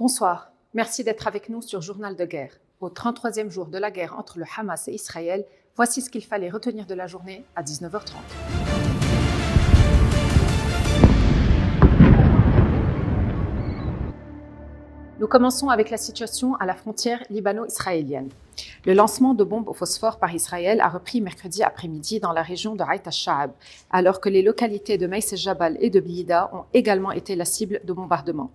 Bonsoir, merci d'être avec nous sur Journal de guerre. Au 33e jour de la guerre entre le Hamas et Israël, voici ce qu'il fallait retenir de la journée à 19h30. Nous commençons avec la situation à la frontière libano-israélienne. Le lancement de bombes au phosphore par Israël a repris mercredi après-midi dans la région de Haït al-Sha'ab, alors que les localités de Maïs el-Jabal et de Blida ont également été la cible de bombardements.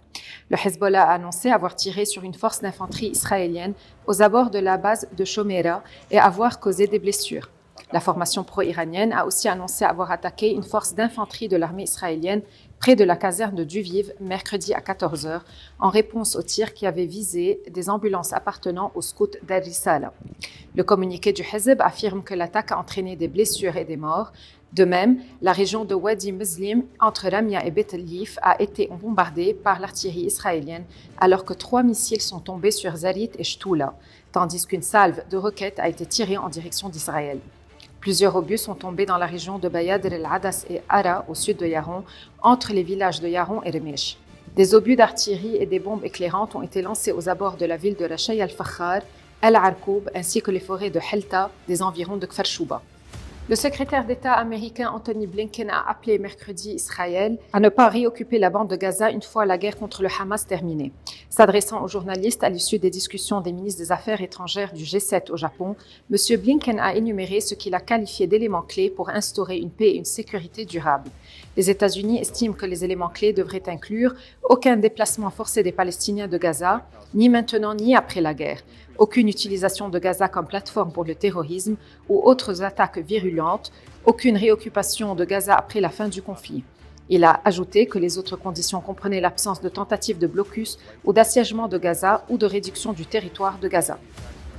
Le Hezbollah a annoncé avoir tiré sur une force d'infanterie israélienne aux abords de la base de Shomeira et avoir causé des blessures. La formation pro-iranienne a aussi annoncé avoir attaqué une force d'infanterie de l'armée israélienne près de la caserne de Duviv mercredi à 14h en réponse aux tirs qui avaient visé des ambulances appartenant aux scouts d'Al Risala. Le communiqué du Hezb affirme que l'attaque a entraîné des blessures et des morts. De même, la région de Wadi Muslim entre Ramia et Beit el-Lif a été bombardée par l'artillerie israélienne alors que 3 missiles sont tombés sur Zarit et Shtoula, tandis qu'une salve de roquettes a été tirée en direction d'Israël. Plusieurs obus sont tombés dans la région de Bayadr el-Adas et Ara, au sud de Yaron, entre les villages de Yaron et Remesh. Des obus d'artillerie et des bombes éclairantes ont été lancés aux abords de la ville de Rachai al-Fakhar, Al-Arkoub, ainsi que les forêts de Helta, des environs de Kfar Shouba. Le secrétaire d'État américain Anthony Blinken a appelé mercredi Israël à ne pas réoccuper la bande de Gaza une fois la guerre contre le Hamas terminée. S'adressant aux journalistes à l'issue des discussions des ministres des Affaires étrangères du G7 au Japon, M. Blinken a énuméré ce qu'il a qualifié d'éléments clés pour instaurer une paix et une sécurité durables. Les États-Unis estiment que les éléments clés devraient inclure aucun déplacement forcé des Palestiniens de Gaza, ni maintenant ni après la guerre, aucune utilisation de Gaza comme plateforme pour le terrorisme ou autres attaques virulentes, aucune réoccupation de Gaza après la fin du conflit. Il a ajouté que les autres conditions comprenaient l'absence de tentatives de blocus ou d'assiègement de Gaza ou de réduction du territoire de Gaza.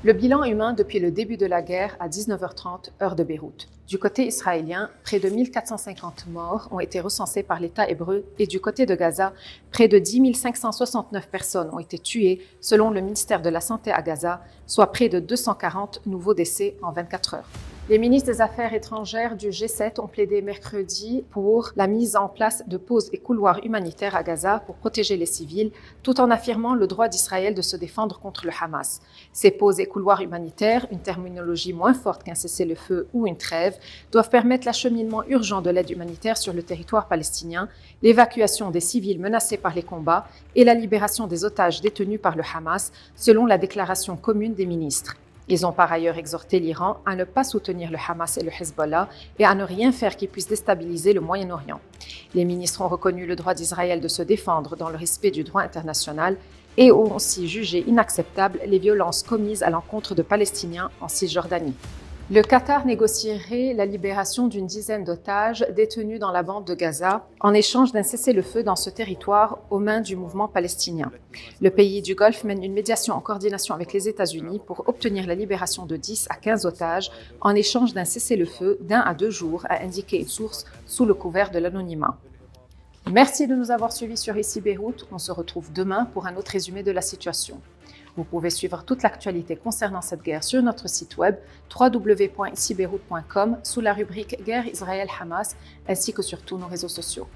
Le bilan humain depuis le début de la guerre à 19h30, heure de Beyrouth. Du côté israélien, près de 1450 morts ont été recensés par l'État hébreu et du côté de Gaza, près de 10 569 personnes ont été tuées selon le ministère de la Santé à Gaza, soit près de 240 nouveaux décès en 24 heures. Les ministres des Affaires étrangères du G7 ont plaidé mercredi pour la mise en place de pauses et couloirs humanitaires à Gaza pour protéger les civils, tout en affirmant le droit d'Israël de se défendre contre le Hamas. Ces pauses et couloirs humanitaires, une terminologie moins forte qu'un cessez-le-feu ou une trêve, doivent permettre l'acheminement urgent de l'aide humanitaire sur le territoire palestinien, l'évacuation des civils menacés par les combats et la libération des otages détenus par le Hamas, selon la déclaration commune des ministres. Ils ont par ailleurs exhorté l'Iran à ne pas soutenir le Hamas et le Hezbollah et à ne rien faire qui puisse déstabiliser le Moyen-Orient. Les ministres ont reconnu le droit d'Israël de se défendre dans le respect du droit international et ont aussi jugé inacceptables les violences commises à l'encontre de Palestiniens en Cisjordanie. Le Qatar négocierait la libération d'une dizaine d'otages détenus dans la bande de Gaza en échange d'un cessez-le-feu dans ce territoire aux mains du mouvement palestinien. Le pays du Golfe mène une médiation en coordination avec les États-Unis pour obtenir la libération de 10 à 15 otages en échange d'un cessez-le-feu d'1 à 2 jours, a indiqué une source sous le couvert de l'anonymat. Merci de nous avoir suivis sur Ici Beyrouth. On se retrouve demain pour un autre résumé de la situation. Vous pouvez suivre toute l'actualité concernant cette guerre sur notre site web www.icibeyrouth.com sous la rubrique Guerre Israël-Hamas ainsi que sur tous nos réseaux sociaux.